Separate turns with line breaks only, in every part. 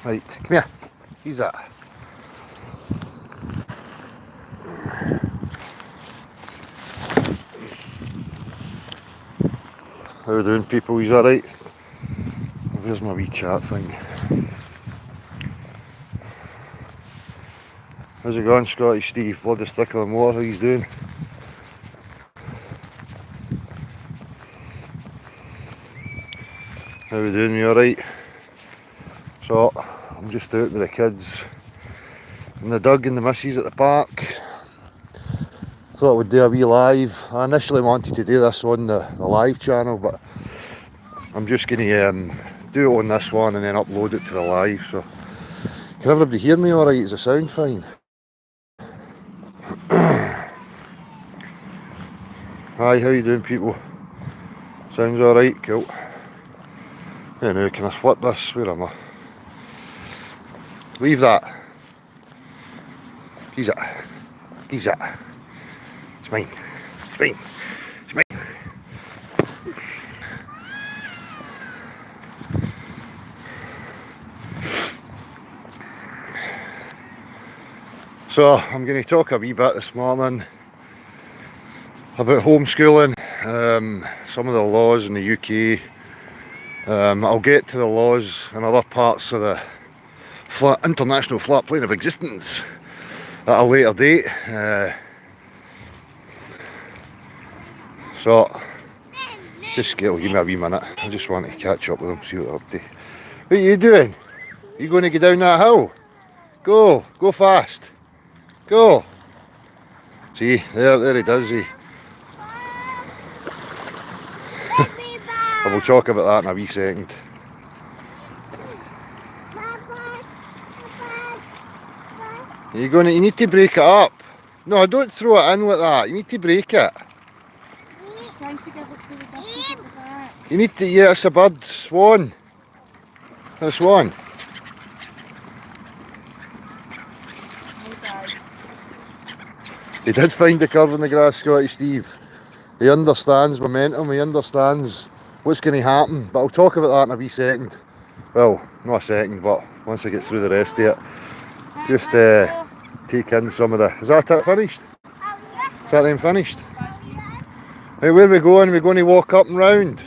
Right, come here. He's that. How are doing, people? He's alright. Where's my wee chat thing? How's it going, Scotty Steve? Bloody stickle and water, how he's doing? How are we doing? You alright? So, I'm just out with the kids and the Doug and the missus at the park. Thought I would do a wee live. I initially wanted to do this on the live channel, but I'm just going to do it on this one and then upload it to the live. So, can everybody hear me alright? Is the sound fine? Hi, how you doing, people? Sounds alright, cool. Yeah, now can I flip this? Where am I? Leave that. He's it. He's it. It's mine. It's mine. It's mine. So I'm going to talk a wee bit this morning about homeschooling, some of the laws in the UK. I'll get to the laws in other parts of the international flat plane of existence at a later date. So just give me a wee minute. I just want to catch up with them, see what they're up to. What are you doing? Are you going to go down that hill? Go fast. Go. See, there he does. I will talk about that in a wee second. You need to break it up. No, don't throw it in like that. You need to break it. You need to, yeah, it's a bird. Swan. A swan. He did find the curve in the grass, Scotty Steve. He understands momentum, he understands what's going to happen. But I'll talk about that in a wee second. Well, not a second, but once I get through the rest of it. Just take in some of the... Is that it finished? Is that then finished? Right, where are we going? We're going to walk up and round.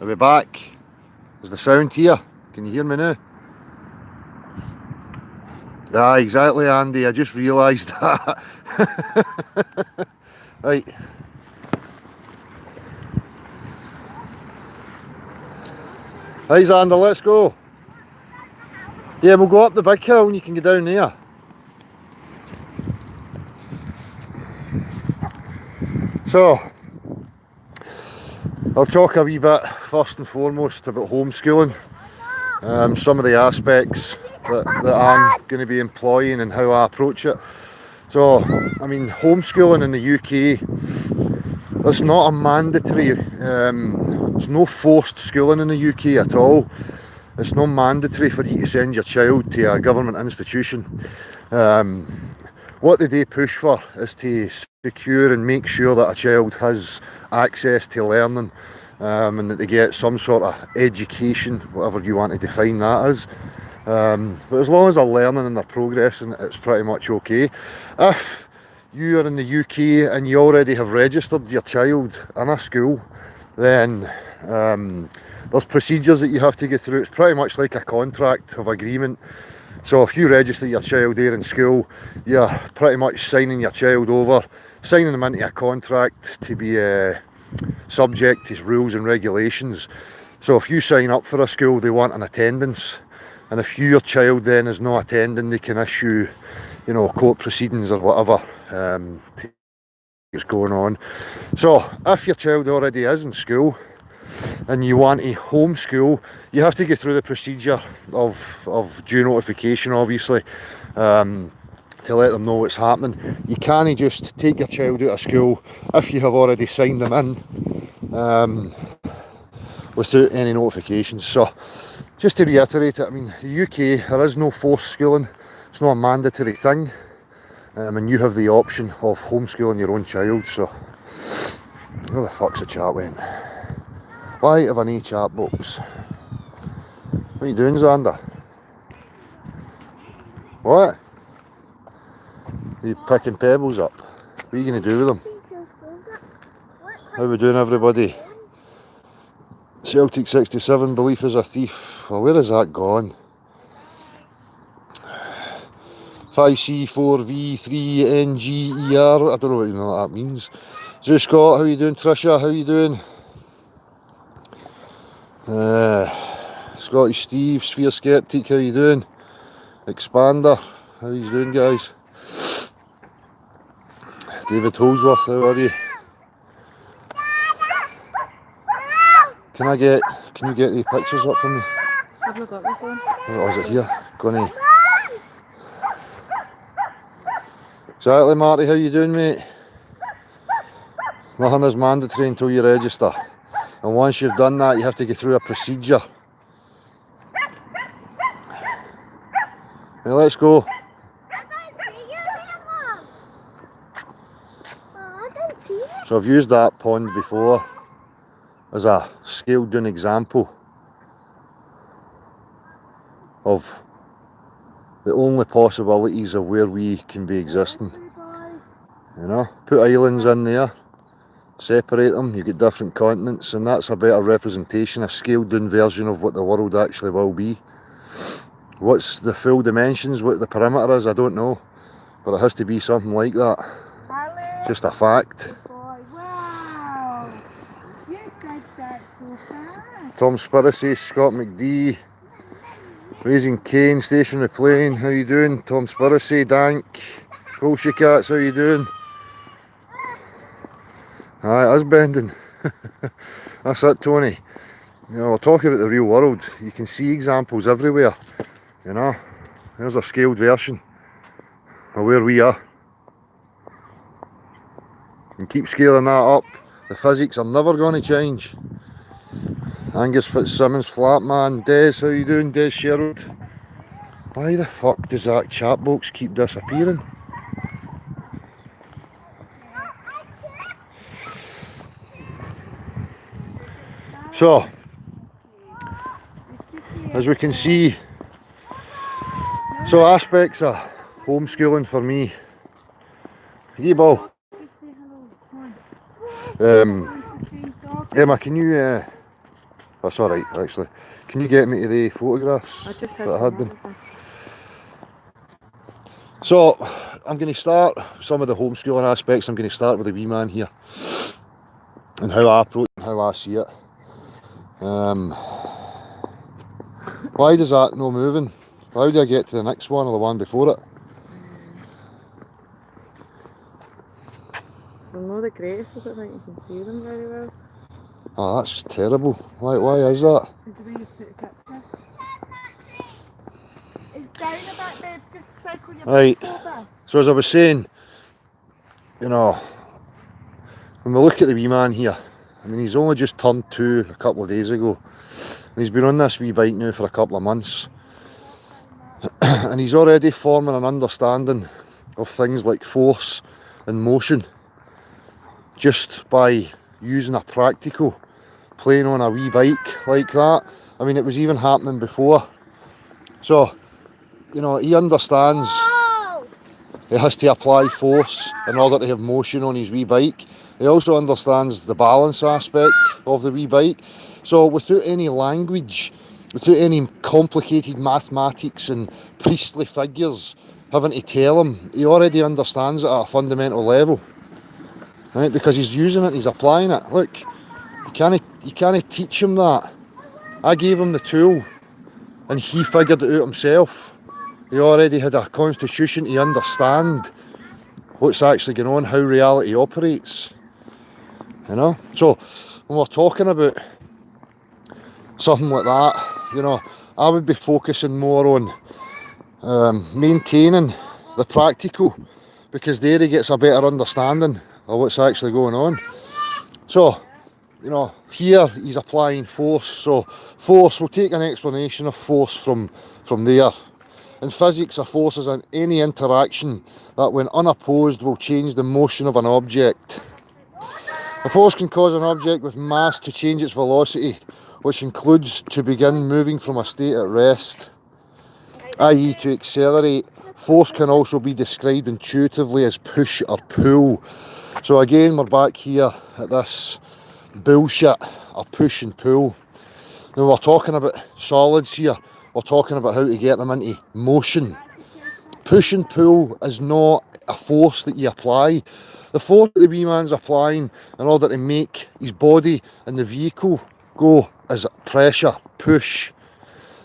Are we back? Is the sound here? Can you hear me now? Yeah, exactly, Andy. I just realised that. Right. Right, Xander, let's go. Yeah, we'll go up the big hill and you can go down there. So, I'll talk a wee bit first and foremost about homeschooling, some of the aspects that I'm going to be employing and how I approach it. So, I mean, homeschooling in the UK, it's not a mandatory, there's no forced schooling in the UK at all. It's not mandatory for you to send your child to a government institution. What they do push for is to secure and make sure that a child has access to learning and that they get some sort of education, whatever you want to define that as. But as long as they're learning and they're progressing, it's pretty much okay. If you are in the UK and you already have registered your child in a school, then there's procedures that you have to go through. It's pretty much like a contract of agreement. So if you register your child there in school, you're pretty much signing your child over, signing them into a contract to be subject to rules and regulations. So if you sign up for a school, they want an attendance, and if your child then is not attending, they can issue, court proceedings or whatever is going on. So if your child already is in school, and you want to homeschool, you have to go through the procedure of due notification, obviously, to let them know what's happening. You can't just take your child out of school if you have already signed them in without any notifications. So just to reiterate it, I mean, the UK, there is no forced schooling. It's not a mandatory thing, and you have the option of homeschooling your own child. So where the fuck's the chat went? Why have I no chat box? What are you doing, Xander? What? Are you picking pebbles up? What are you going to do with them? How are we doing, everybody? Celtic 67, belief is a thief. Well, where is that gone? 5C4V3NGER. I don't know what that means. So Scott, how you doing? Trisha, how you doing? Scottish Steve, Sphere Skeptic, how you doing? Expander, how you doing, guys? David Holsworth, how are you? Can you get the pictures up for me?
I've not got my phone.
Oh, is it here? Gonna. Exactly, Marty, how you doing, mate? Nothing is mandatory until you register. And once you've done that, you have to go through a procedure. Now let's go. So I've used that pond before as a scaled down example of the only possibilities of where we can be existing. You know, put islands in there, separate them, you get different continents, and that's a better representation, a scaled down version of what the world actually will be. What's the full dimensions, what the perimeter is, I don't know, but it has to be something like that. Just a fact.
Wow! You said that so fast.
Tom Spiracy, Scott McD, Raising Cane, Stationary Plane, how you doing? Tom Spiracy, Dank, Colshy Cats, how you doing? Aye, it is bending. That's it, Tony. You know, we're talking about the real world. You can see examples everywhere. You know, there's a scaled version of where we are. And keep scaling that up. The physics are never going to change. Angus Fitzsimmons, Flatman, Des, how you doing? Des Sherwood. Why the fuck does that chat box keep disappearing? So, as we can see, so aspects of homeschooling for me. Ball. Emma, can you, that's alright actually, can you get me to the photographs that I had them? So, I'm going to start some of the homeschooling aspects. I'm going to start with the wee man here and how I approach and how I see it. Why does that no moving? How do I get to the next one or the one before it?
I'm not the greatest, I don't think you can see them very well.
Oh, that's just terrible. Why is that?
It's the way you put the picture. It's down about there, just circle your
Right,
over.
so as I was saying, you know, when we look at the wee man here, I mean, he's only just turned 2 a couple of days ago. And he's been on this wee bike now for a couple of months. And he's already forming an understanding of things like force and motion just by using a practical, playing on a wee bike like that. I mean, it was even happening before. So, you know, he understands he has to apply force in order to have motion on his wee bike. He also understands the balance aspect of the wee bike. So without any language, without any complicated mathematics and priestly figures having to tell him, he already understands it at a fundamental level. Right? Because he's using it, he's applying it. Look, you can't teach him that. I gave him the tool and he figured it out himself. He already had a constitution to understand what's actually going on, how reality operates. You know? So when we're talking about something like that. You know, I would be focusing more on maintaining the practical, because there he gets a better understanding of what's actually going on. So, you know, here he's applying force. So force, we'll take an explanation of force from there. In physics, a force is any interaction that, when unopposed, will change the motion of an object. A force can cause an object with mass to change its velocity, which includes to begin moving from a state at rest, i.e. to accelerate. Force can also be described intuitively as push or pull. So again, we're back here at this bullshit of push and pull. Now we're talking about solids here. We're talking about how to get them into motion. Push and pull is not a force that you apply. The force that the wee man's applying in order to make his body and the vehicle go is pressure, push.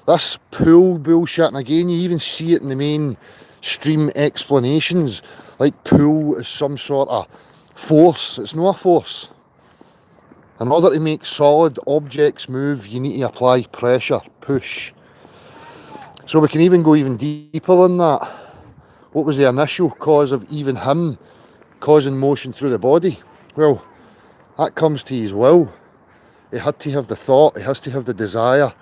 This pull bullshit, and again you even see it in the mainstream explanations, like pull is some sort of force. It's not a force. In order to make solid objects move, you need to apply pressure, push. So we can even go even deeper than that. What was the initial cause of even him causing motion through the body? Well, that comes to his will. He had to have the thought, he has to have the desire,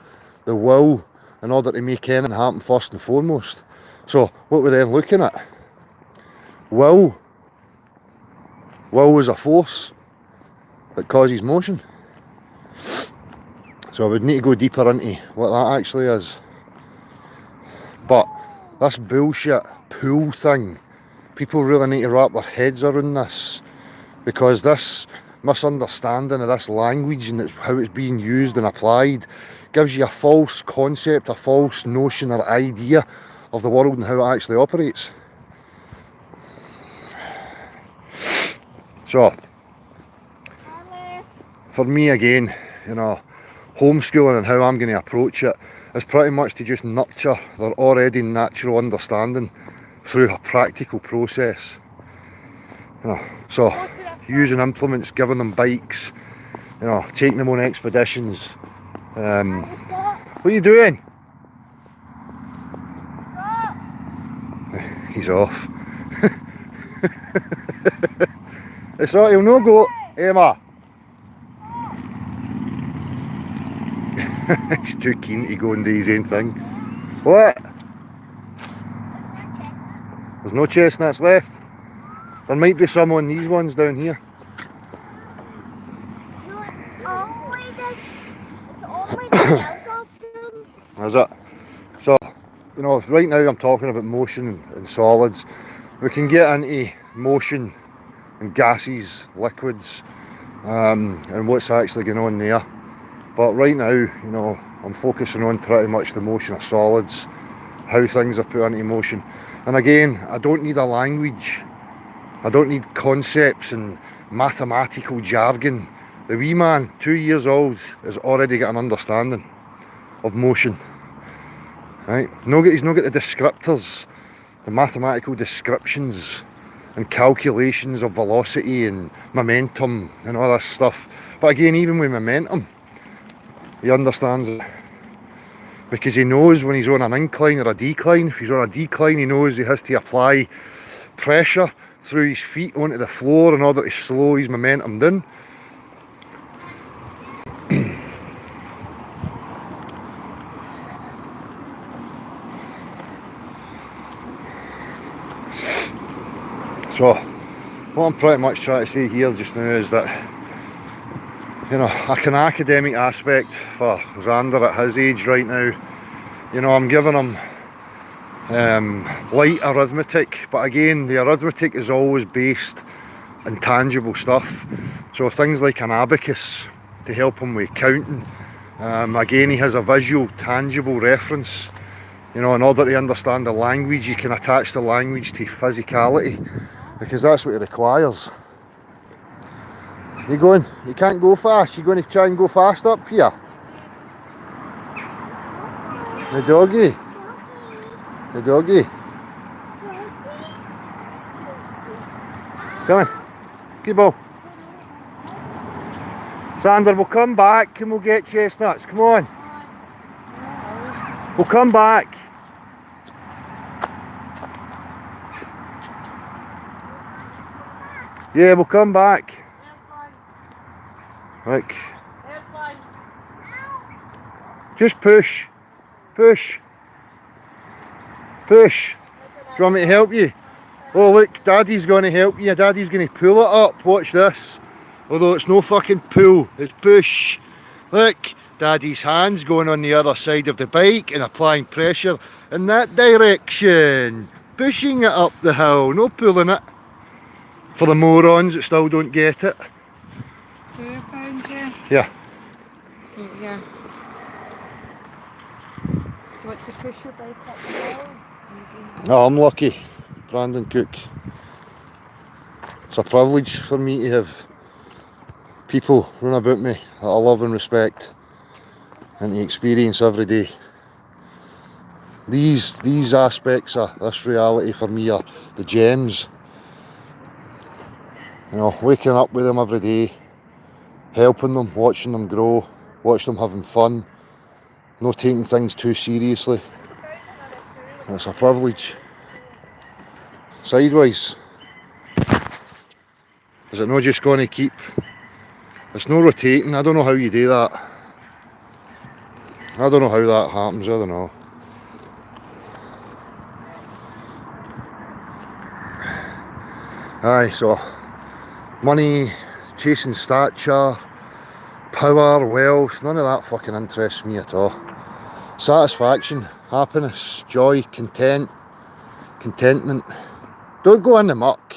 the will, in order to make anything happen first and foremost. So what we're then looking at, will is a force that causes motion. So I would need to go deeper into what that actually is. But this bullshit pull thing, people really need to wrap their heads around this, because this misunderstanding of this language and how it's being used and applied gives you a false concept, a false notion or idea of the world and how it actually operates. So, for me again, you know, homeschooling and how I'm going to approach it is pretty much to just nurture their already natural understanding through a practical process. You know, so using implements, giving them bikes, you know, taking them on expeditions. What are you doing? He's off. It's alright, he'll no go. Emma! He's too keen to go and do his own thing. What? There's no chestnuts left. There might be some on these ones down here. Is it? So, you know, right now I'm talking about motion and solids. We can get into motion and gases, liquids, and what's actually going on there. But right now, you know, I'm focusing on pretty much the motion of solids, how things are put into motion. And again, I don't need a language. I don't need concepts and mathematical jargon. The wee man, 2 years old, has already got an understanding of motion. Right? He's not got the descriptors, the mathematical descriptions and calculations of velocity and momentum and all this stuff. But again, even with momentum, he understands it, because he knows when he's on an incline or a decline. If he's on a decline, he knows he has to apply pressure through his feet onto the floor in order to slow his momentum down. So what I'm pretty much trying to say here just now is that, you know, like an academic aspect for Xander at his age right now, you know, I'm giving him light arithmetic, but again, the arithmetic is always based in tangible stuff. So things like an abacus to help him with counting. Again, he has a visual, tangible reference. You know, in order to understand the language, you can attach the language to physicality, because that's what it requires. You going? You can't go fast. You're going to try and go fast up here? The doggy. The doggy. Come on. Keep on. Xander, we'll come back and we'll get chestnuts. Come on. We'll come back. Yeah, we'll come back. Look. Just push. Push. Push. Do you want me to help you? Oh look, Daddy's going to help you. Daddy's going to pull it up. Watch this. Although it's no fucking pull, it's push. Look, Daddy's hand's going on the other side of the bike and applying pressure in that direction. Pushing it up the hill, no pulling it. For the morons that still don't get it. Yeah.
Yeah. You want to push your bike up the hill?
Oh, I'm lucky, Brandon Cook. It's a privilege for me to have people run about me that I love and respect and to experience every day. These aspects of this reality for me are the gems. You know, waking up with them every day, helping them, watching them grow, watching them having fun, not taking things too seriously. It's a privilege. Sideways. Is it not just going to keep? It's not rotating. I don't know how you do that. I don't know how that happens. I don't know. Aye, so money, chasing stature, power, wealth, none of that fucking interests me at all. Satisfaction, happiness, joy, contentment. Don't go in the muck.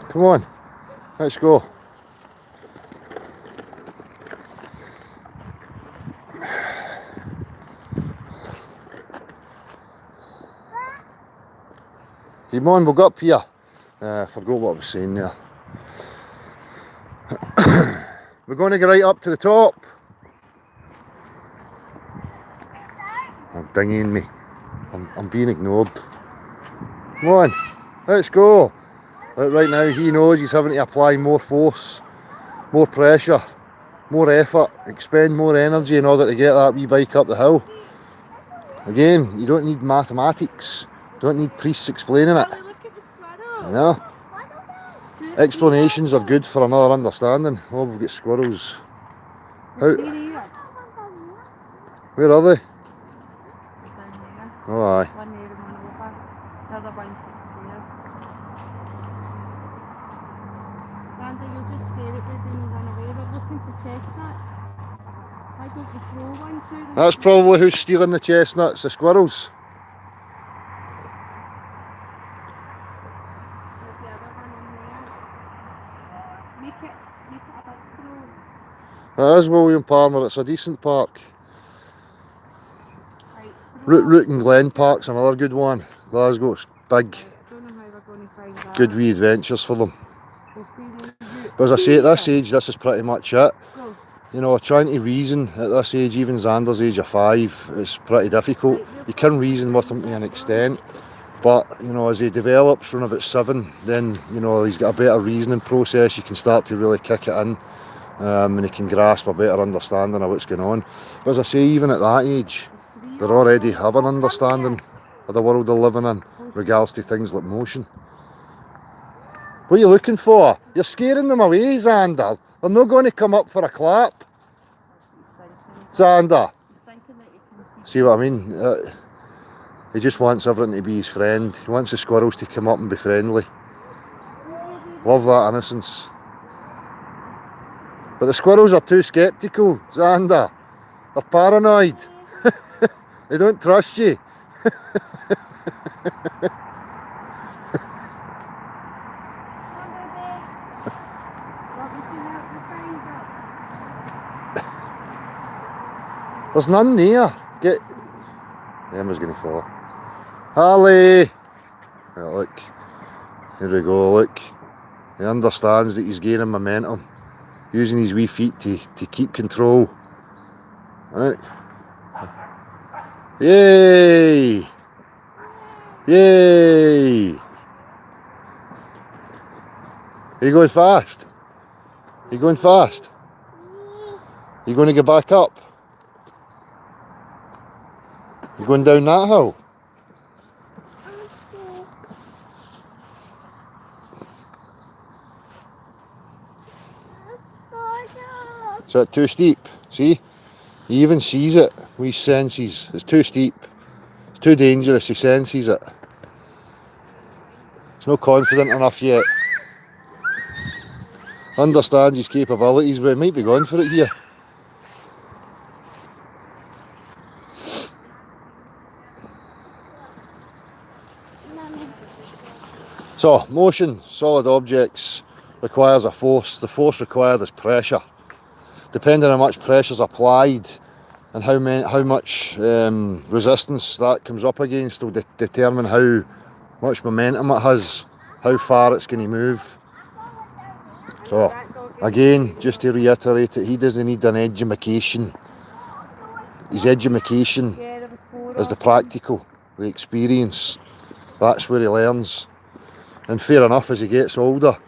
Come on, let's go. Come on, we'll go up here. I forgot what I was saying there. We're going to get right up to the top. I'm dinging me. I'm being ignored. Come on, let's go. Right now he knows he's having to apply more force, more pressure, more effort, expend more energy in order to get that wee bike up the hill. Again, you don't need mathematics, you don't need priests explaining it. You know? Explanations are good for another understanding. Oh, we've got squirrels. How? Where are they? Oh aye.
One there and one over. The other one's square. Randy, you'll just stare at them and run away. We're looking for chestnuts. Why don't you throw one to them?
That's probably who's stealing the chestnuts, the squirrels.
There's the other one in there. Make it a big throw.
It is William Palmer, it's a decent park.
Right, throw.
Root and Glen Park's another good one. Glasgow's big.
Don't know how we're going to find that.
Good wee adventures for them.
We'll stay there.
But as I say, at this age, this is pretty much it.
Go.
You know, trying to reason at this age, even Xander's age of 5, is pretty difficult. You can reason with him to an extent, but you know, as he develops from about 7, then you know he's got a better reasoning process. You can start to really kick it in, and he can grasp a better understanding of what's going on. But as I say, even at that age, they already have an understanding of the world they're living in, regards to things like motion. What are you looking for? You're scaring them away, Xander. They're not going to come up for a clap. Xander. See what I mean? He just wants everything to be his friend. He wants the squirrels to come up and be friendly. Love that innocence. But the squirrels are too sceptical, Xander. They're paranoid. They don't trust you. There's none there. Get. Emma's going to fall. Harley! Yeah, look. Here we go, look. He understands that he's gaining momentum. Using his wee feet to keep control. Right. Yay! Yay! Are you going fast? Are you going fast? You going to get back up? You going down that hill? Is that too steep? See? He even sees it with his senses. It's too steep. It's too dangerous. He senses it. He's not confident enough yet. Understands his capabilities, but he might be going for it here. So, motion, solid objects, requires a force. The force required is pressure. Depending on how much pressure is applied and how much resistance that comes up against will determine how much momentum it has, how far it's going to move. So, again, just to reiterate it, he doesn't need an education. His education is the practical, the experience. That's where he learns. And fair enough, as he gets older,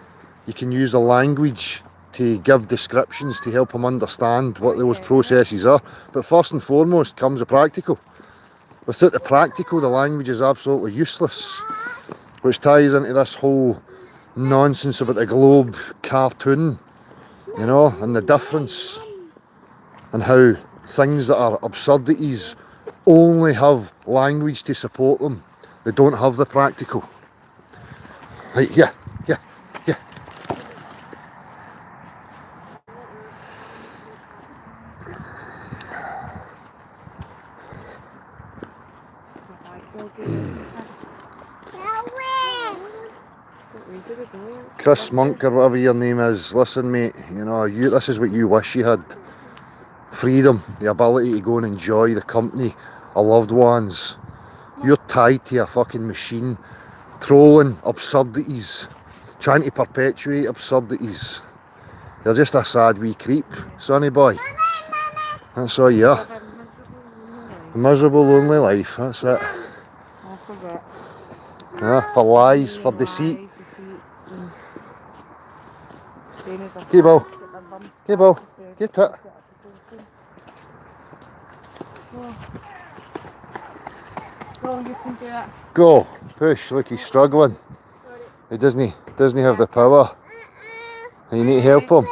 you can use the language to give descriptions to help him understand what those processes are. But first and foremost comes the practical. Without the practical, the language is absolutely useless. Which ties into this whole nonsense about the globe cartoon, you know, and the difference, and how things that are absurdities only have language to support them. They don't have the practical. Right, yeah. Chris Monk or whatever your name is, listen mate, you know, this is what you wish you had. Freedom, the ability to go and enjoy the company of loved ones. You're tied to a fucking machine, trolling absurdities, trying to perpetuate absurdities. You're just a sad wee creep, sonny boy. That's all you are. A miserable, lonely life, that's it. Yeah, for lies, for deceit. Okay, Bill. Okay, Bill. Get it.
Go, you can do it.
Go. Push. Look, he's struggling. He doesn't have the power. You need to help him.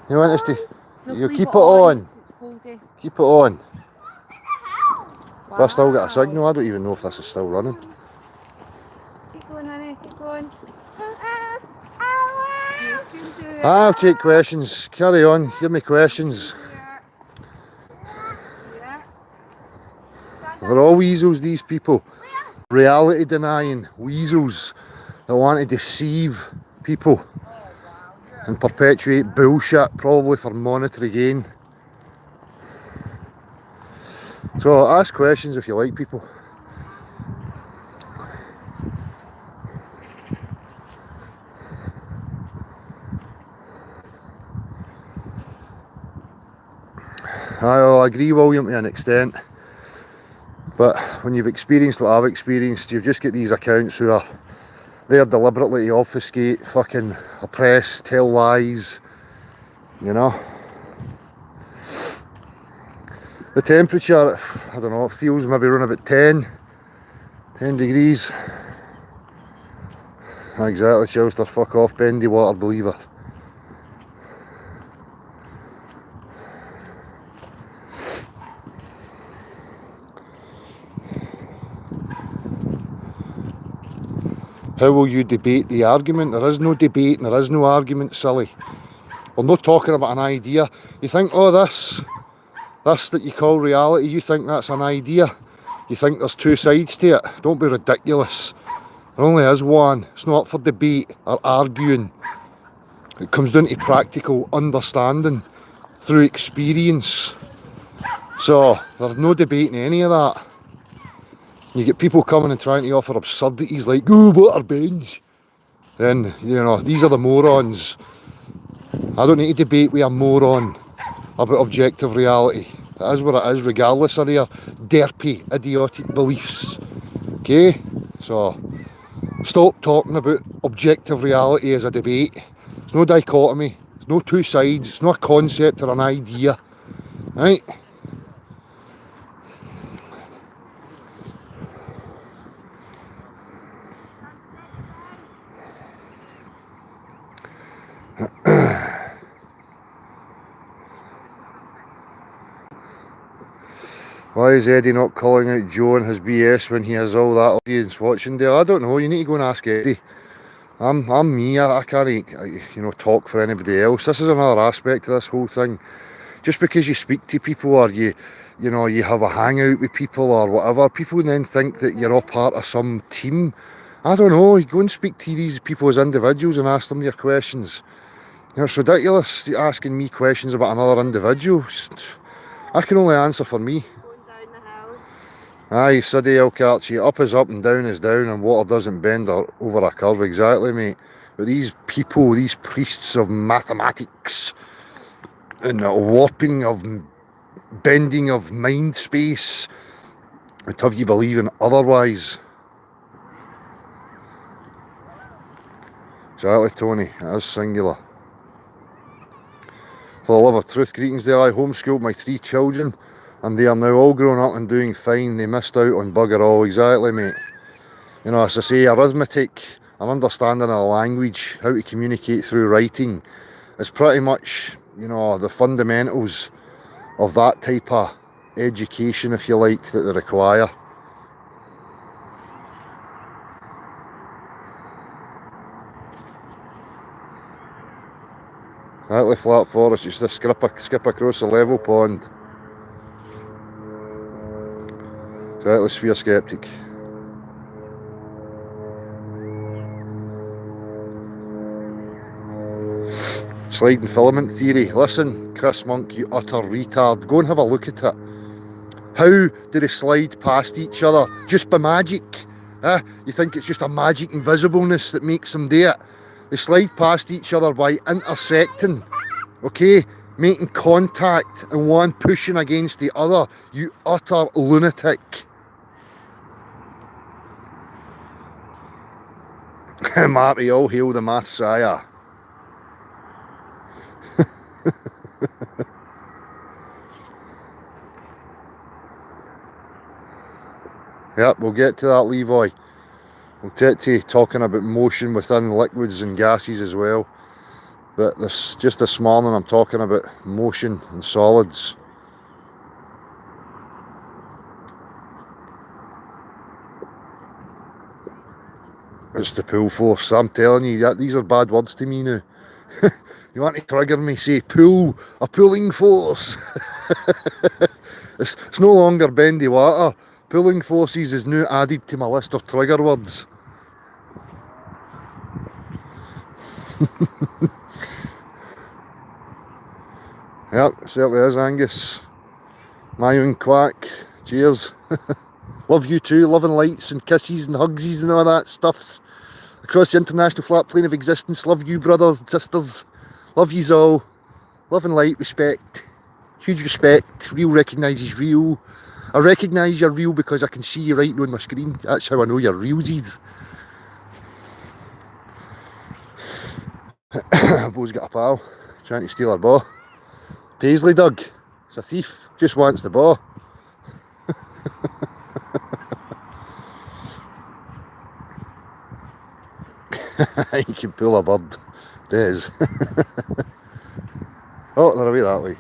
You want us to... You keep it on. Keep it on. If I still get a signal, I don't even know if this is still running.
Keep going, honey. Keep going.
I'll take questions. Carry on. Give me questions. They're all weasels, these people. Reality denying weasels that want to deceive people and perpetuate bullshit, probably for monetary gain. So ask questions if you like, people. I agree, William, to an extent, but when you've experienced what I've experienced, you've just got these accounts who are there deliberately to obfuscate, fucking oppress, tell lies, you know. The temperature, I don't know, it feels maybe around about 10 degrees. Exactly, Chelsea, fuck off, bendy water believer. How will you debate the argument? There is no debate and there is no argument, silly. We're not talking about an idea. You think, oh, this that you call reality, you think that's an idea? You think there's two sides to it? Don't be ridiculous. There only is one. It's not up for debate or arguing. It comes down to practical understanding through experience. So there's no debating any of that. You get people coming and trying to offer absurdities like, oh, water bends. Then, you know, these are the morons. I don't need to debate with a moron about objective reality. It is what it is, regardless of their derpy, idiotic beliefs. Okay? So, stop talking about objective reality as a debate. There's no dichotomy. There's no two sides, it's not a concept or an idea, right? Why is Eddie not calling out Joe and his BS when he has all that audience watching there? I don't know, you need to go and ask Eddie. I'm me, I can't, talk for anybody else. This is another aspect of this whole thing. Just because you speak to people or you have a hangout with people or whatever, people then think that you're all part of some team. I don't know, you go and speak to these people as individuals and ask them your questions. It's ridiculous asking me questions about another individual. I can only answer for me. Aye, Siddy Elkarchi, up is up and down is down, and water doesn't bend over a curve, exactly, mate. But these people, these priests of mathematics and the warping of bending of mind space would have you believing otherwise. Exactly, Tony, it is singular. For the love of truth, greetings there. I homeschooled my 3 children and they are now all grown up and doing fine. They missed out on bugger all, exactly, mate. As I say, arithmetic, an understanding of language, how to communicate through writing is pretty much, the fundamentals of that type of education, if you like, that they require. Exactly, Flat Forest, it's just skip across the level pond. Exactly, Sphere Skeptic. Sliding filament theory. Listen, Chris Monk, you utter retard. Go and have a look at it. How do they slide past each other? Just by magic? You think it's just a magic invisibleness that makes them do it? They slide past each other by intersecting, okay? Making contact and one pushing against the other. You utter lunatic. Marty, all hail the Messiah. Yep, we'll get to that, Levi. We'll get to talking about motion within liquids and gases as well. But just this morning I'm talking about motion and solids. It's the pull force. I'm telling you, these are bad words to me now. You want to trigger me, say pull, a pulling force. It's no longer bendy water. Pulling forces is now added to my list of trigger words. Yep, it certainly is, Angus. My own quack. Cheers. Love you too. Love and lights and kisses and hugsies and all that stuffs. Across the international flat plane of existence. Love you, brothers and sisters. Love yous all. Love and light, respect. Huge respect. Real recognises real. I recognise you're real because I can see you right now on my screen. That's how I know you're realsies. Bo's got a pal trying to steal her ball. Paisley Doug. It's a thief. Just wants the ball. You can pull a bird. Des. Oh, they're away that way.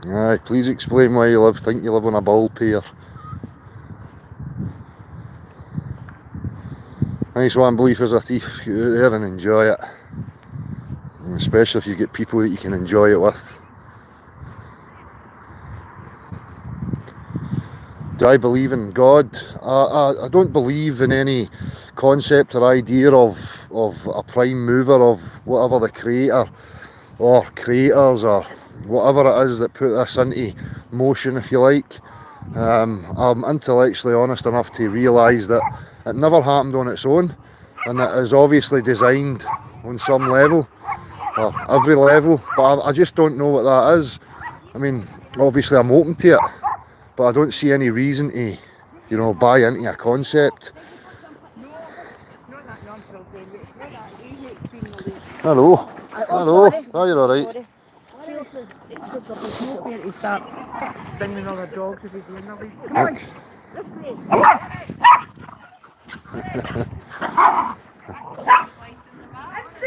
Aye, please explain why you think you live on a ball pier. Nice one, belief as a thief. Get out there and enjoy it. And especially if you get people that you can enjoy it with. Do I believe in God? I don't believe in any concept or idea of a prime mover of whatever the creator or creators or whatever it is that put this into motion, if you like. I'm intellectually honest enough to realise that it never happened on its own, and it is obviously designed on some level, or every level, but I just don't know what that is. I mean, obviously I'm open to it, but I don't see any reason to, you know, buy into a concept.
No, it's not that young for them. It's not that age experience.
Hello. Hello.
Sorry.
Oh, you're alright.
Sorry. It's good that there's no fair to start bringing other dogs if he's doing their lead. Come on, this way.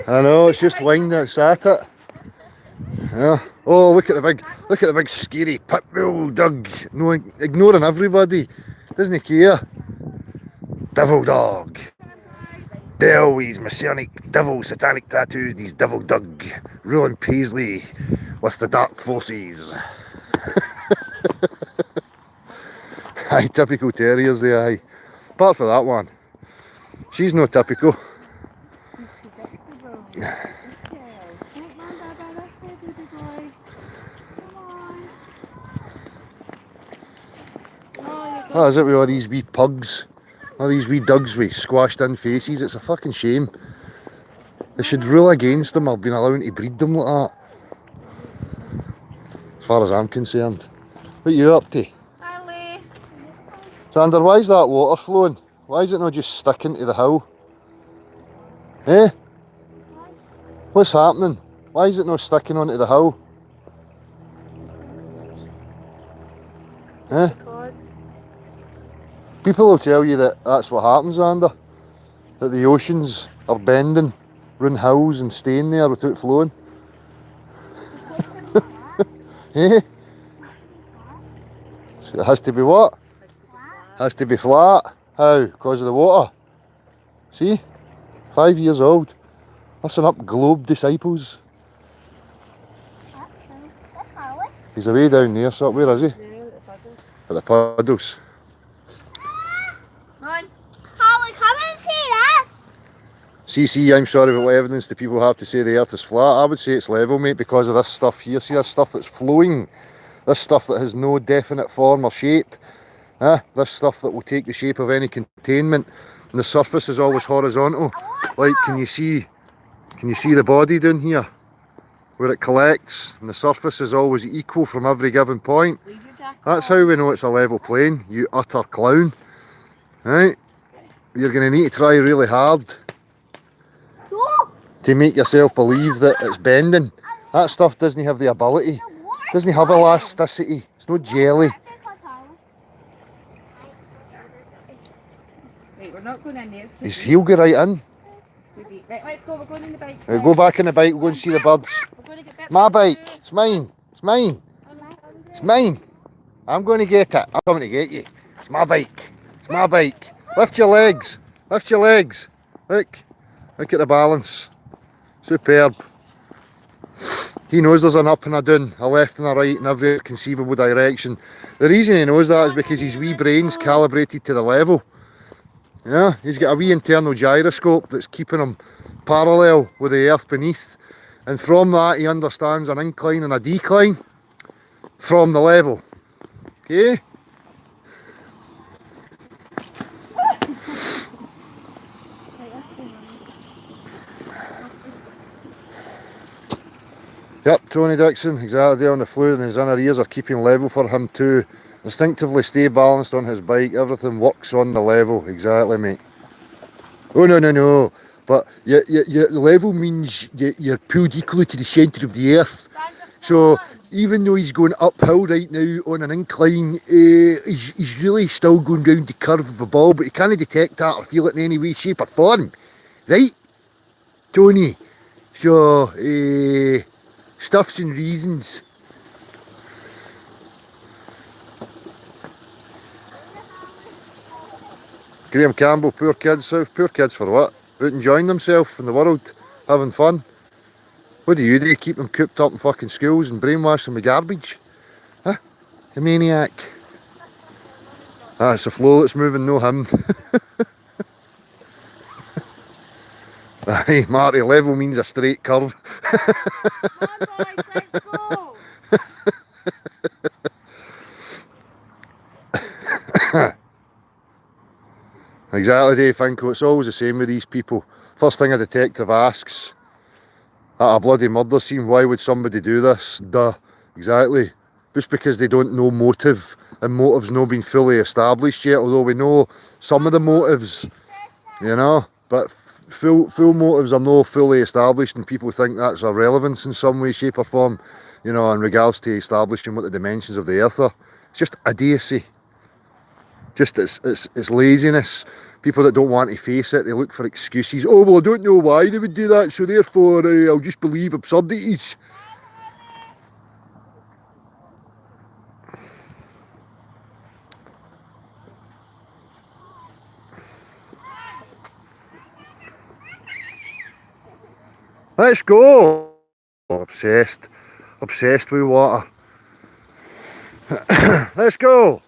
I know, it's just winding, it's at it. Yeah. Oh, look at the big scary pit bull Doug. No, ignoring everybody. Doesn't care. Devil dog. Del, he's Masonic devil, satanic tattoos, and he's Devil Doug. Ruling Paisley with the dark forces. Aye, typical terriers they, aye. Apart from that one. She's no typical. What is it with all these wee pugs? All these wee dugs with squashed in faces? It's a fucking shame. They should rule against them or being allowed to breed them like that. As far as I'm concerned. What are you up to?
Charlie.
Xander, why is that water flowing? Why is it not just sticking to the hill? Eh? What's happening? Why is it not sticking onto the hill? Eh? People will tell you that that's what happens, Xander. That the oceans are bending round hills and staying there without flowing. Eh? So it has to be what? Has to be flat. How? Because of the water. See? 5 years old. Listen up, globe disciples. He's away down there, so where is he? At the puddles.
Holly, come and see that.
CC, I'm sorry, but what evidence do people have to say the earth is flat? I would say it's level, mate, because of this stuff here. See this stuff that's flowing? This stuff that has no definite form or shape. This stuff that will take the shape of any containment. And the surface is always horizontal. Like, can you see the body down here? Where it collects, and the surface is always equal from every given point. That's how we know it's a level plane, you utter clown. Right? You're going to need to try really hard to make yourself believe that it's bending. That stuff doesn't have the ability. It doesn't have elasticity. It's no jelly.
Right, we're not going in there.
He'll go right in.
Right, let's go. We're going in the bike.
Right, go back in the bike, we'll go and see the birds. My bike. It's mine. It's mine. It's mine. I'm going to get it. I'm coming to get you. It's my bike. It's my bike. Lift your legs. Lift your legs. Look. Look at the balance. Superb. He knows there's an up and a down, a left and a right in every conceivable direction. The reason he knows that is because his wee brain's calibrated to the level. Yeah, he's got a wee internal gyroscope that's keeping him parallel with the earth beneath. And from that he understands an incline and a decline from the level. Okay? Yep, Tony Dixon, exactly there on the fluid, and his inner ears are keeping level for him to instinctively stay balanced on his bike. Everything works on the level, exactly, mate. Oh, no, no, no. But your level means you're pulled equally to the centre of the earth. So even though he's going uphill right now on an incline, he's really still going round the curve of the ball, but he can't detect that or feel it in any way, shape or form. Right, Tony? So, stuffs and reasons. Graham Campbell, poor kids. Poor kids for what? Out enjoying themselves in the world, having fun. What do? You keep them cooped up in fucking schools and brainwash them with garbage? Huh? You maniac. Ah, it's the flow that's moving, no him. Aye, Marty, level means a straight curve.
Come on, boys, let's go.
Exactly, Dave Finkel. It's always the same with these people. First thing a detective asks at a bloody murder scene, why would somebody do this? Duh. Exactly. Just because they don't know motive and motives not been fully established yet, although we know some of the motives, you know, but full motives are not fully established, and people think that's a relevance in some way, shape or form, you know, in regards to establishing what the dimensions of the earth are. It's just idiocy. Just it's laziness. People that don't want to face it, they look for excuses. Oh, well, I don't know why they would do that, so therefore I'll just believe absurdities. Let's go! Obsessed. Obsessed with water. Let's go!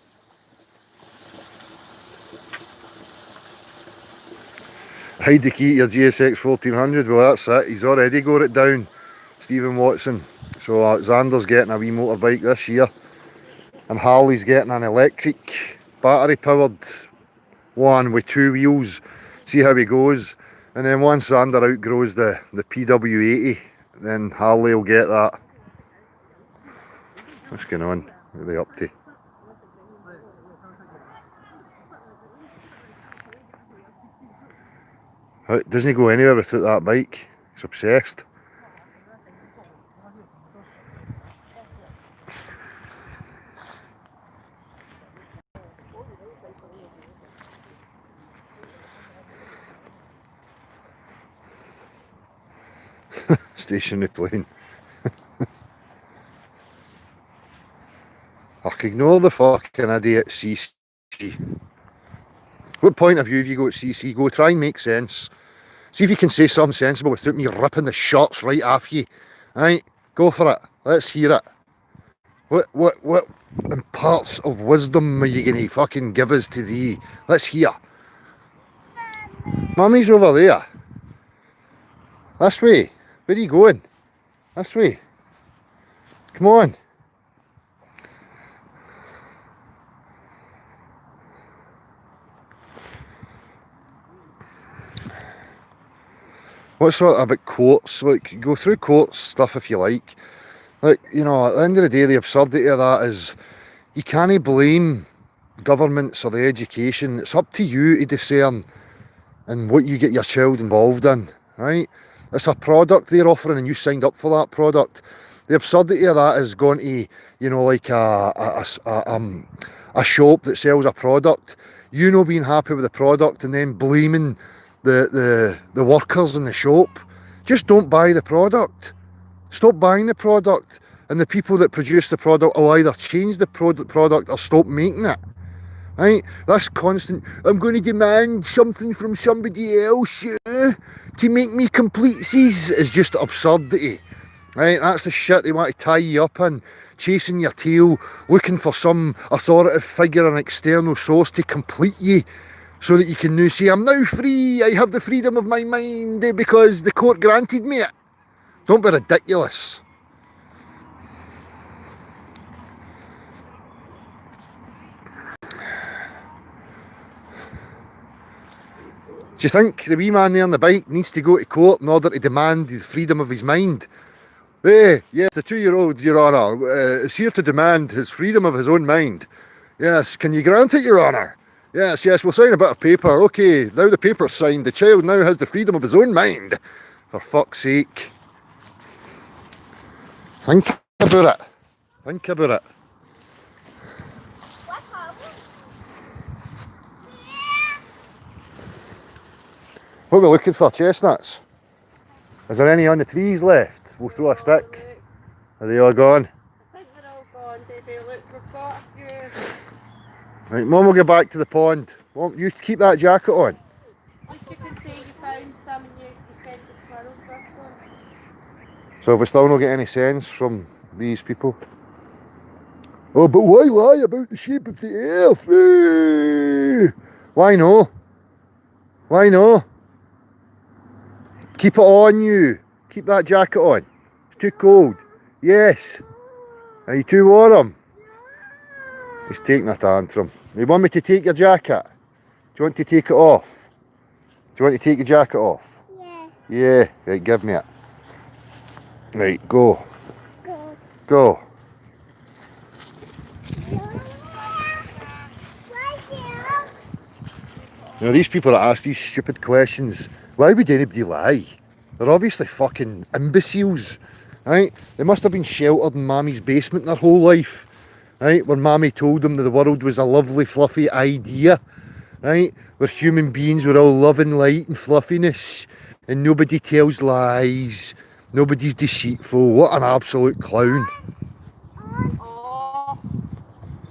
Hide the key to your GSX 1400. Well, that's it. He's already got it down, Stephen Watson. So Xander's getting a wee motorbike this year, and Harley's getting an electric, battery-powered one with 2 wheels. See how he goes. And then once Xander outgrows the PW80, then Harley will get that. What's going on? What are they up to? Doesn't he go anywhere without that bike? He's obsessed. Stationary plane. Ignore the fucking idiot CC. What point of view have you got CC? Go try and make sense. See if you can say something sensible without me ripping the shots right off you. Right? Go for it. Let's hear it. What parts of wisdom are you going to fucking give us to thee? Let's hear. Mummy's over there. This way. Where are you going? This way. Come on. What's sort about quotes? Like, go through quotes stuff if you like. Like, you know, at the end of the day, the absurdity of that is you can't blame governments or the education. It's up to you to discern and what you get your child involved in, right? It's a product they're offering and you signed up for that product. The absurdity of that is going to, you know, like a shop that sells a product, you know, being happy with the product and then blaming the workers in the shop. Just don't buy the product. Stop buying the product, and the people that produce the product will either change the product or stop making it. Right? That's constant. I'm going to demand something from somebody else to make me complete. Is just absurdity. Right? That's the shit they want to tie you up in, chasing your tail, looking for some authoritative figure, an external source to complete you, so that you can now say, I'm now free, I have the freedom of my mind because the court granted me it. Don't be ridiculous. Do you think the wee man there on the bike needs to go to court in order to demand the freedom of his mind? Hey, yes, the 2-year-old, Your Honour, is here to demand his freedom of his own mind. Yes, can you grant it, Your Honour? Yes, we'll sign a bit of paper. Okay, now the paper's signed. The child now has the freedom of his own mind. For fuck's sake. Think about it. Think about it. What are we looking for? Chestnuts? Is there any on the trees left? We'll throw a stick. Are they all gone?
I think they're all gone, baby. Look, we've got a few.
Right, Mum will go back to the pond. Mum, you keep that jacket on.
Once you can say you found some and you fed the squirrels with them.
So if we still don't get any sense from these people. Oh, but why lie about the shape of the earth? Why no? Why no? Keep it on you. Keep that jacket on. It's too cold. Yes. Are you too warm? He's taking a tantrum. You want me to take your jacket? Do you want to take it off? Do you want to take your jacket off?
Yeah.
Yeah. Right, give me it. Right, go.
Go.
Go. Now these people that ask these stupid questions, why would anybody lie? They're obviously fucking imbeciles, right? They must have been sheltered in Mammy's basement their whole life, right? Where Mammy told them that the world was a lovely fluffy idea, right? Where human beings were all love and light and fluffiness, and nobody tells lies, nobody's deceitful. What an absolute clown.
Oh.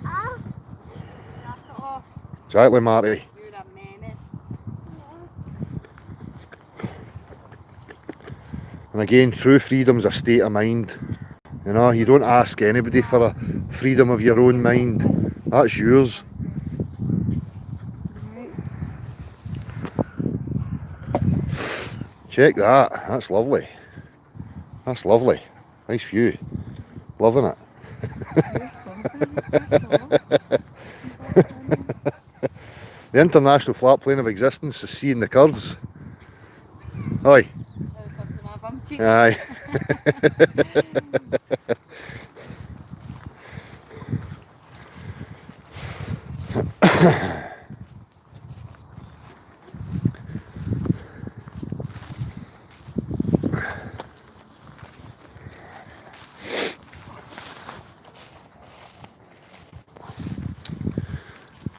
Knock it off.
Exactly, Marty.
You're a menace.
And again, true freedom's a state of mind. You know, you don't ask anybody for a freedom of your own mind. That's yours. Check that. That's lovely. That's lovely. Nice view. Loving it. The international flat plane of existence is seeing the curves. Oi. Aye.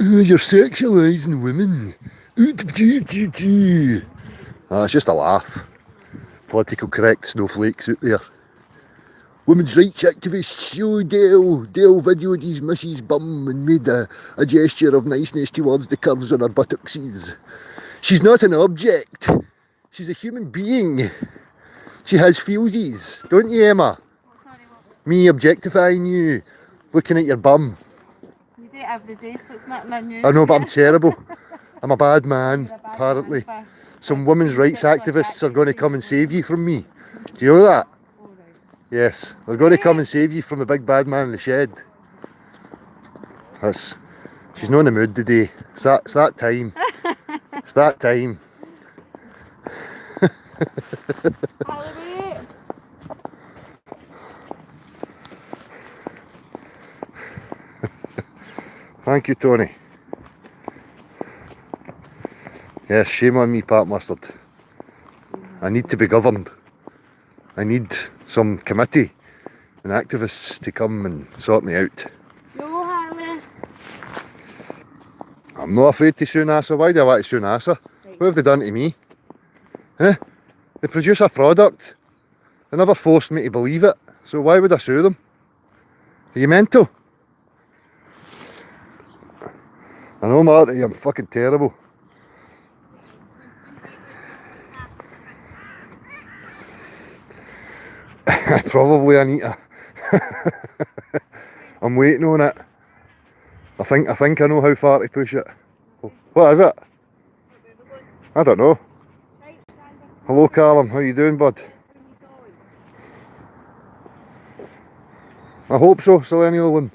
You're sexualising women. It's just a laugh. Political correct snowflakes out there. Women's rights activists show Dale videoed his missus' bum and made a gesture of niceness towards the curves on her buttocks. She's not an object. She's a human being. She has feelsies, don't you, Emma? Me objectifying you, looking at your bum.
You do it every day, so it's not unusual.
I know, but I'm terrible. I'm a bad man, apparently. Some women's rights activists are going to come and save you from me. Do you know that? Yes, they're going to come and save you from the big bad man in the shed. She's not in the mood today. It's that time. It's that time. Thank you, Tony. Yes, shame on me, Pat Mustard. I need to be governed. I need some committee and activists to come and sort me out.
No, Harley.
I'm not afraid to sue NASA. Why do I want to sue NASA? What have they done to me? Huh? They produce a product. They never forced me to believe it. So why would I sue them? Are you mental? I know, Marty, I'm fucking terrible. Probably, Anita. I'm waiting on it. I think I know how far to push it. What is it? I don't know. Hello, Callum. How you doing, bud? I hope so, Selenial. And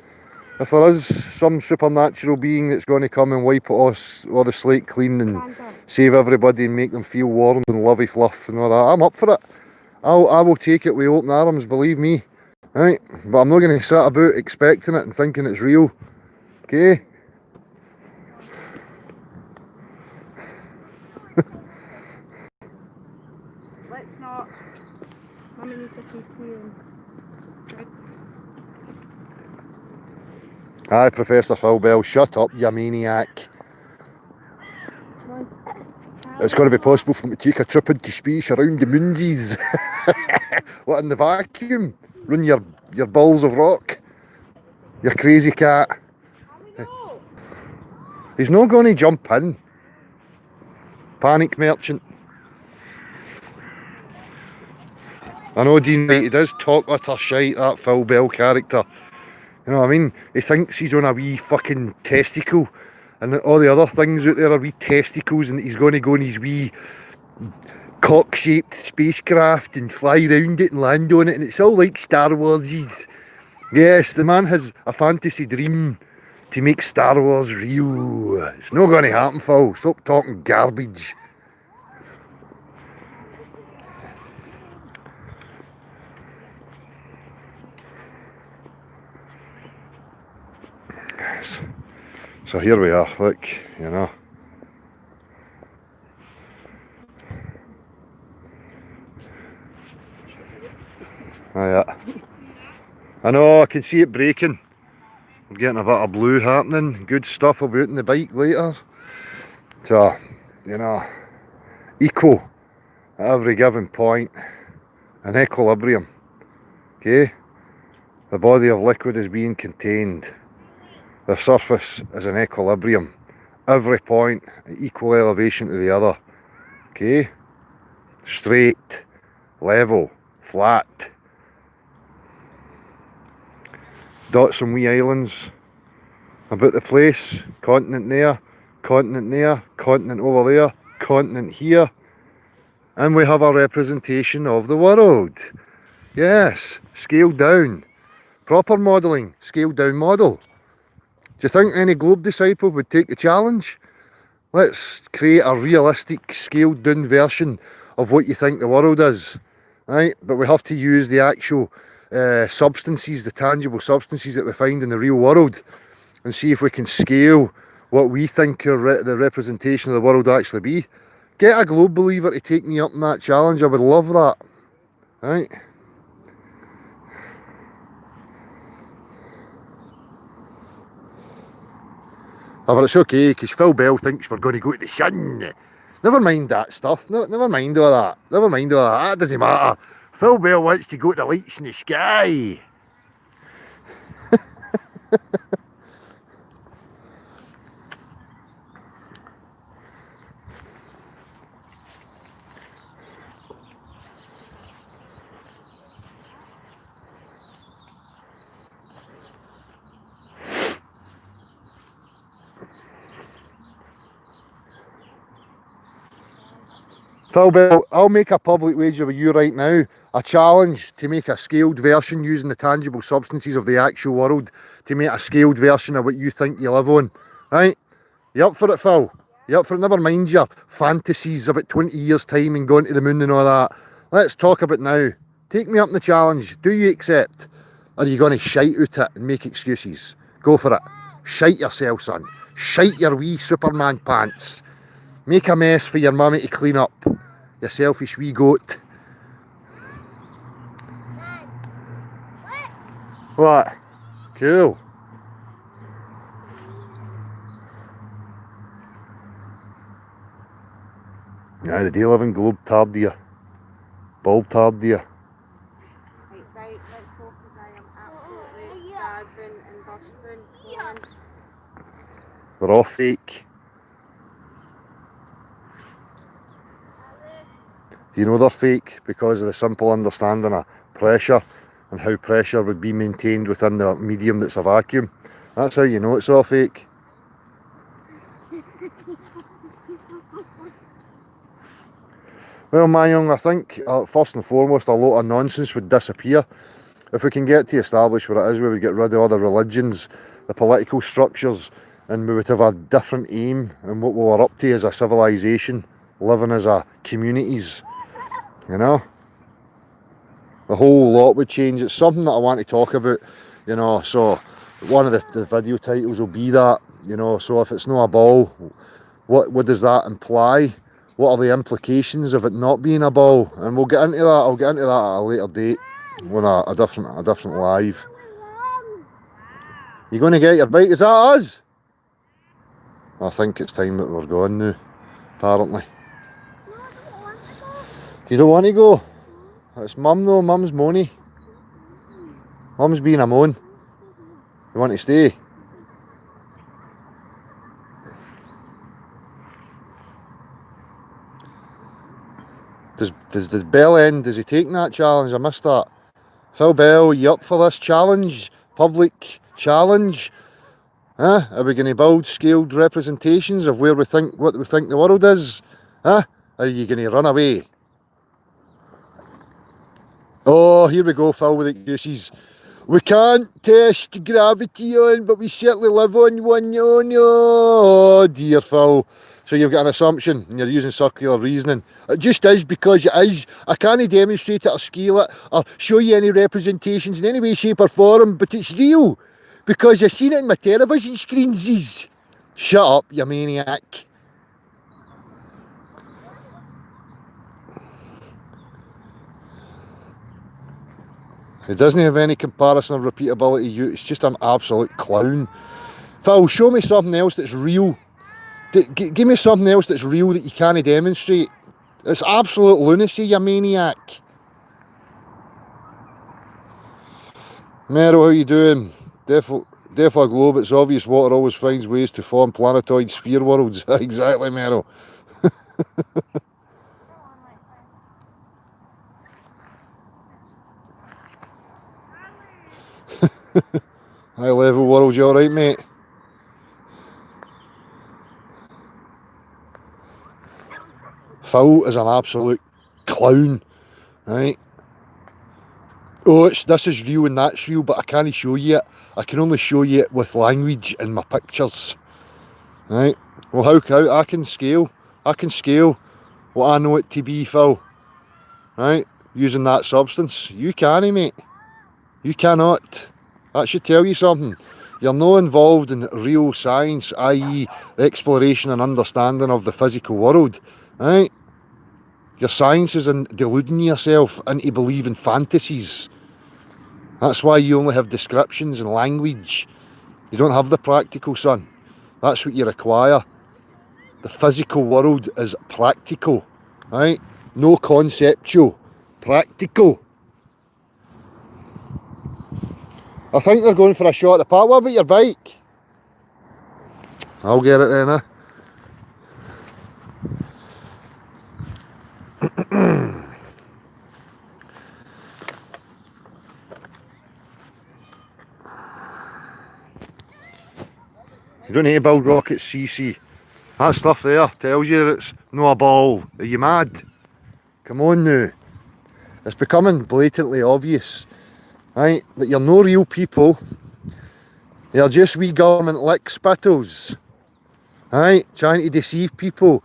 if there is some supernatural being that's going to come and wipe all the slate clean and save everybody and make them feel warm and lovey fluff and all that, I'm up for it. I will take it with open arms, believe me. Right? But I'm not going to sit about expecting it and thinking it's real. Okay?
Let's not. Mummy needs a cheese cream.
Aye, Professor Phil Bell, shut up, you maniac. It's going to be possible for me to take a trip into space around the moonsies. What, in the vacuum? Run your balls of rock? You crazy cat. He's not going to jump in. Panic merchant. I know, Dean, he does talk utter shite, that Phil Bell character. You know what I mean? He thinks he's on a wee fucking testicle and all the other things out there are wee testicles, and he's going to go in his wee cock-shaped spacecraft and fly around it and land on it, and it's all like Star Wars. Yes, the man has a fantasy dream to make Star Wars real. It's not going to happen, Phil. Stop talking garbage. So here we are, look, you know. Oh, yeah. I know, I can see it breaking. We're getting a bit of blue happening. Good stuff about in the bike later. So, you know, equal at every given point. An equilibrium. Okay? The body of liquid is being contained. The surface is an equilibrium. Every point at equal elevation to the other. Okay? Straight, level, flat. Dots and wee islands about the place. Continent there, continent over there, continent here. And we have a representation of the world. Yes, scaled down. Proper modelling, scaled down model. Do you think any globe disciple would take the challenge? Let's create a realistic, scaled down version of what you think the world is. Right? But we have to use the actual substances, the tangible substances that we find in the real world, and see if we can scale what we think the representation of the world actually be. Get a globe believer to take me up in that challenge. I would love that. Right? Oh, but it's okay, because Phil Bell thinks we're going to go to the sun. Never mind that stuff. No, never mind all that. Never mind all that. That doesn't matter. Phil Bell wants to go to the lights in the sky. Phil Bell, I'll make a public wager with you right now. A challenge to make a scaled version using the tangible substances of the actual world to make a scaled version of what you think you live on. Right? You up for it, Phil? You up for it? Never mind your fantasies about 20 years' time and going to the moon and all that. Let's talk about now. Take me up in the challenge. Do you accept? Or are you going to shite out it and make excuses? Go for it. Shite yourself, son. Shite your wee Superman pants. Make a mess for your mummy to clean up. You selfish wee goat. What? Cool. Yeah, the day living globe tard dear. Bulb tard dear.
Right, let's focus. I am absolutely starving and bursting. Go on.
They're all fake. You know they're fake because of the simple understanding of pressure and how pressure would be maintained within the medium that's a vacuum. That's how you know it's all fake. Well, my young, I think first and foremost a lot of nonsense would disappear. If we can get to establish what it is, we would get rid of all the religions, the political structures, and we would have a different aim in what we were up to as a civilization, living as a communities. You know, the whole lot would change. It's something that I want to talk about, you know, so one of the video titles will be that, you know, so if it's not a ball, what does that imply? What are the implications of it not being a ball? And we'll get into that. I'll get into that at a later date when a different live. You going to get your bike? Is that us? I think it's time that we're going now, apparently. You don't want to go? It's mum though, mum's moany. Mum's being a moan. You want to stay? Does Bell end? Is he taking that challenge? I missed that. Phil Bell, you up for this challenge? Public challenge? Huh? Are we going to build scaled representations of what we think the world is? Huh? Are you going to run away? Oh, here we go, Phil, with excuses. We can't test gravity on, but we certainly live on one. Oh no, oh dear, Phil. So you've got an assumption and you're using circular reasoning. It just is because it is. I can't demonstrate it or scale it or show you any representations in any way, shape or form, but it's real because I've seen it in my television screens. Shut up, you maniac. He doesn't have any comparison or repeatability. It's just an absolute clown. Phil, show me something else that's real. Give me something else that's real that you can't demonstrate. It's absolute lunacy, you maniac. Mero, how you doing? Defo globe, it's obvious water always finds ways to form planetoid sphere worlds. Exactly, Mero. High level world, you alright, mate? Phil is an absolute clown, right? Oh, this is real and that's real, but I can't show you it. I can only show you it with language in my pictures, right? Well, how I can scale what I know it to be, Phil, right? Using that substance. You can't, mate. You cannot. That should tell you something. You're not involved in real science, i.e. exploration and understanding of the physical world, right? Your science is in deluding yourself into believing fantasies. That's why you only have descriptions and language. You don't have the practical, son. That's what you require. The physical world is practical, right? No conceptual, practical. I think they're going for a shot at the park. What about your bike? I'll get it then, You don't need to build rockets, CC. That stuff there tells you it's no a ball. Are you mad? Come on now. It's becoming blatantly obvious, right, that you're no real people. You're just wee government lick spittles, right, trying to deceive people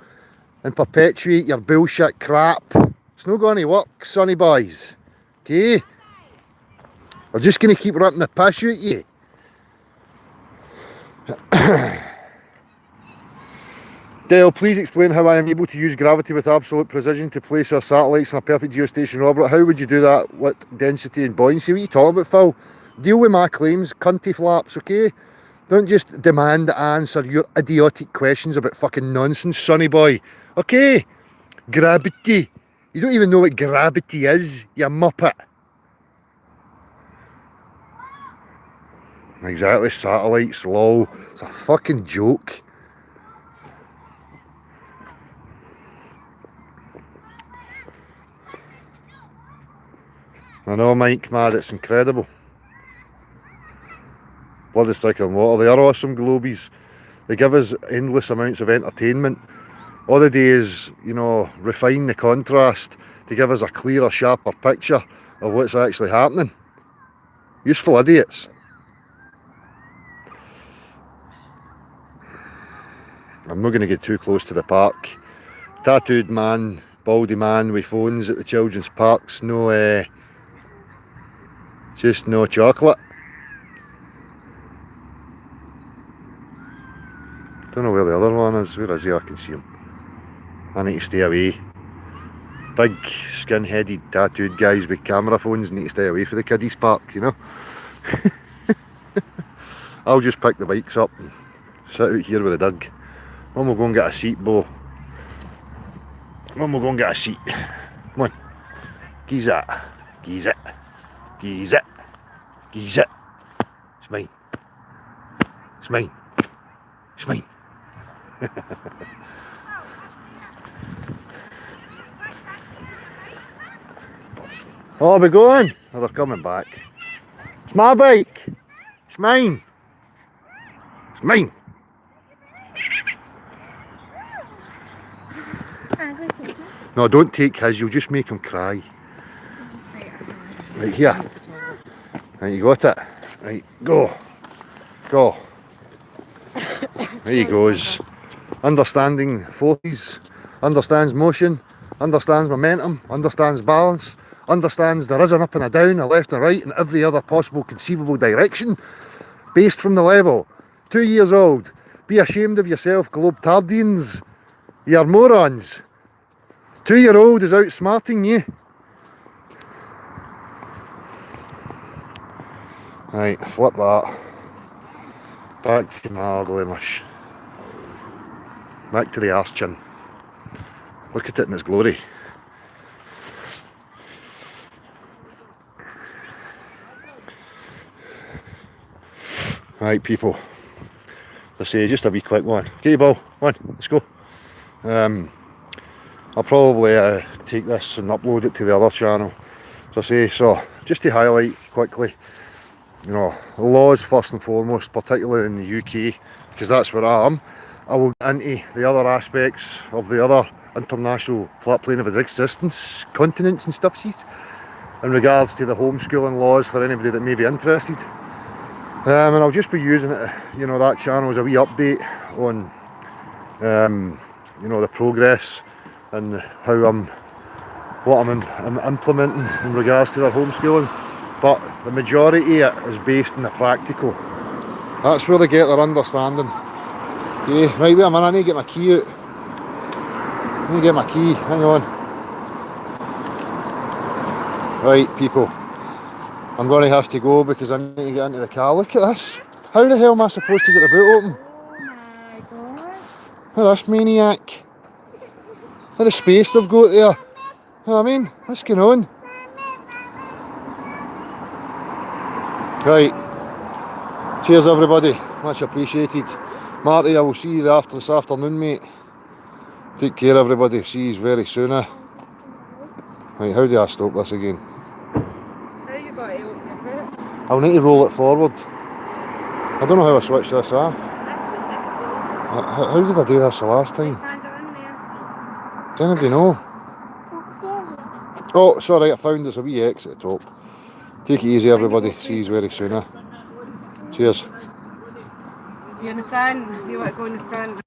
and perpetuate your bullshit crap. It's not going to work, sonny boys. Okay? We're just going to keep ripping the piss out you. Dale, please explain how I am able to use gravity with absolute precision to place our satellites in a perfect geostationary orbit. How would you do that with density and buoyancy? What are you talking about, Phil? Deal with my claims, cunty flaps, okay? Don't just demand to answer your idiotic questions about fucking nonsense, sonny boy. Okay? Gravity. You don't even know what gravity is, you muppet. Exactly, satellites, lol. It's a fucking joke. I know, Mike, mad, it's incredible. Bloody stick and water. They are awesome globies. They give us endless amounts of entertainment. All they do is, you know, refine the contrast to give us a clearer, sharper picture of what's actually happening. Useful idiots. I'm not going to get too close to the park. Tattooed man, baldy man with phones at the children's parks. No, just no chocolate. Don't know where the other one is. Where is he? I can see him. I need to stay away. Big, skin-headed, tattooed guys with camera phones need to stay away from the kiddies park, you know. I'll just pick the bikes up and sit out here with the dog. When we'll go and get a seat, Bo. When we'll go and get a seat. Come on. Geeze it. Geeze it. Geeze it. Geeze it. It's mine. It's mine. It's mine. Oh, we're going. Oh, they're coming back. It's my bike. It's mine. It's mine. No, don't take his, you'll just make him cry. Right here. Right, you got it. Right, go. Go. There he goes. Understanding forces, understands motion, understands momentum, understands balance, understands there is an up and a down, a left and a right, and every other possible conceivable direction based from the level. 2 years old. Be ashamed of yourself, globe-tardians. You're morons. 2-year-old is outsmarting you. Right, flip that. Back to my blemish. Back to the arse chin. Look at it in its glory. Right, people. I say just a wee quick one. Get your ball. Come on, let's go. I'll probably take this and upload it to the other channel. So I say, so just to highlight quickly, you know, laws first and foremost, particularly in the UK, because that's where I am. I will get into the other aspects of the other international flat plane of existence, continents and stuffsies, in regards to the homeschooling laws for anybody that may be interested. And I'll just be using it, you know, that channel as a wee update on, you know, the progress and what I'm implementing in regards to their homeschooling. But the majority of it is based in the practical. That's where they get their understanding. Okay, right, wait a minute, I need to get my key out. I need to get my key, hang on. Right, people. I'm going to have to go because I need to get into the car. Look at this. How the hell am I supposed to get the boot open?
Oh my god.
Look at this maniac. Look at the space they've got there. You know what I mean? What's going on? Right. Cheers everybody. Much appreciated. Marty, I will see you this afternoon, mate. Take care everybody. See you very soon. Right, how do I stop this again? I'll need to roll it forward. I don't know how I switched this off. How did I do this the last time? Do anybody know? Oh, sorry, I found there's a wee X at the top. Take it easy everybody. See you very soon. Cheers.
You're in the front. You want to go in the front.